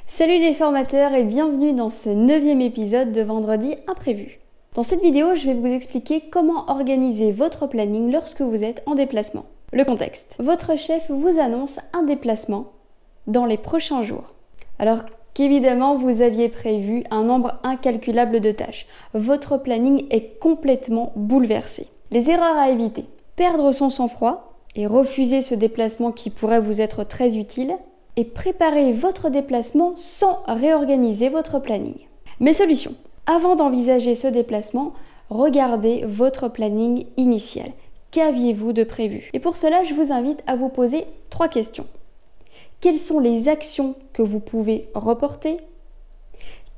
Salut les formateurs et bienvenue dans ce 9e épisode de Vendredi Imprévu. Dans cette vidéo, je vais vous expliquer comment organiser votre planning lorsque vous êtes en déplacement. Le contexte. Votre chef vous annonce un déplacement dans les prochains jours. Alors qu'évidemment, vous aviez prévu un nombre incalculable de tâches. Votre planning est complètement bouleversé. Les erreurs à éviter. Perdre son sang-froid et refuser ce déplacement qui pourrait vous être très utile. Et préparer votre déplacement sans réorganiser votre planning. Mes solutions. Avant d'envisager ce déplacement, regardez votre planning initial. Qu'aviez-vous de prévu? Et pour cela, je vous invite à vous poser 3 questions. Quelles sont les actions que vous pouvez reporter?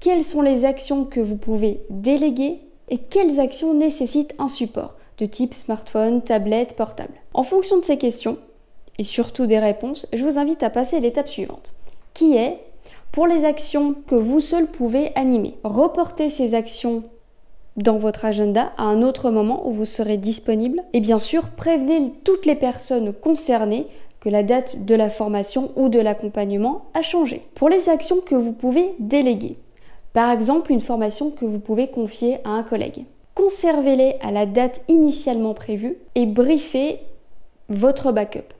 Quelles sont les actions que vous pouvez déléguer? Et quelles actions nécessitent un support de type smartphone, tablette, portable? En fonction de ces questions, et surtout des réponses, je vous invite à passer à l'étape suivante, qui est, pour les actions que vous seul pouvez animer, reportez ces actions dans votre agenda à un autre moment où vous serez disponible, et bien sûr, prévenez toutes les personnes concernées que la date de la formation ou de l'accompagnement a changé. Pour les actions que vous pouvez déléguer, par exemple une formation que vous pouvez confier à un collègue, conservez-les à la date initialement prévue et briefez votre backup.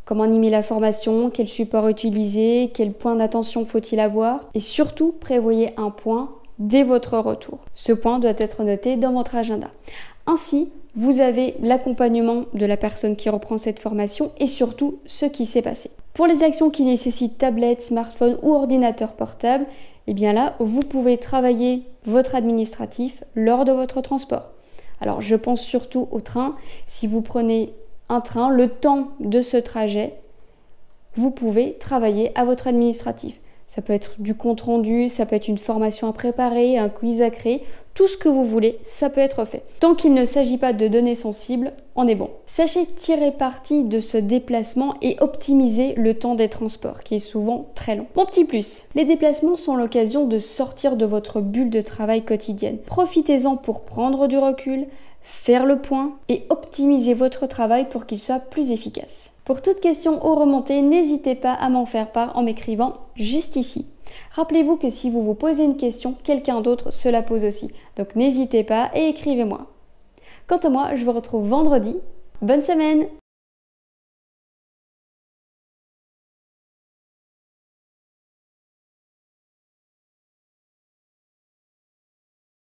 Comment animer la formation, quel support utiliser, quel point d'attention faut-il avoir et surtout prévoyez un point dès votre retour. Ce point doit être noté dans votre agenda. Ainsi, vous avez l'accompagnement de la personne qui reprend cette formation et surtout ce qui s'est passé. Pour les actions qui nécessitent tablette, smartphone ou ordinateur portable, eh bien là, vous pouvez travailler votre administratif lors de votre transport. Alors, je pense surtout au train. Si vous prenez un train, le temps de ce trajet, vous pouvez travailler à votre administratif. Ça peut être du compte-rendu, ça peut être une formation à préparer, un quiz à créer, tout ce que vous voulez, ça peut être fait. Tant qu'il ne s'agit pas de données sensibles, on est bon. Sachez tirer parti de ce déplacement et optimiser le temps des transports, qui est souvent très long. Mon petit plus, les déplacements sont l'occasion de sortir de votre bulle de travail quotidienne. Profitez-en pour prendre du recul, faire le point et optimiser votre travail pour qu'il soit plus efficace. Pour toute question ou remontée, n'hésitez pas à m'en faire part en m'écrivant juste ici. Rappelez-vous que si vous vous posez une question, quelqu'un d'autre se la pose aussi. Donc n'hésitez pas et écrivez-moi. Quant à moi, je vous retrouve vendredi. Bonne semaine!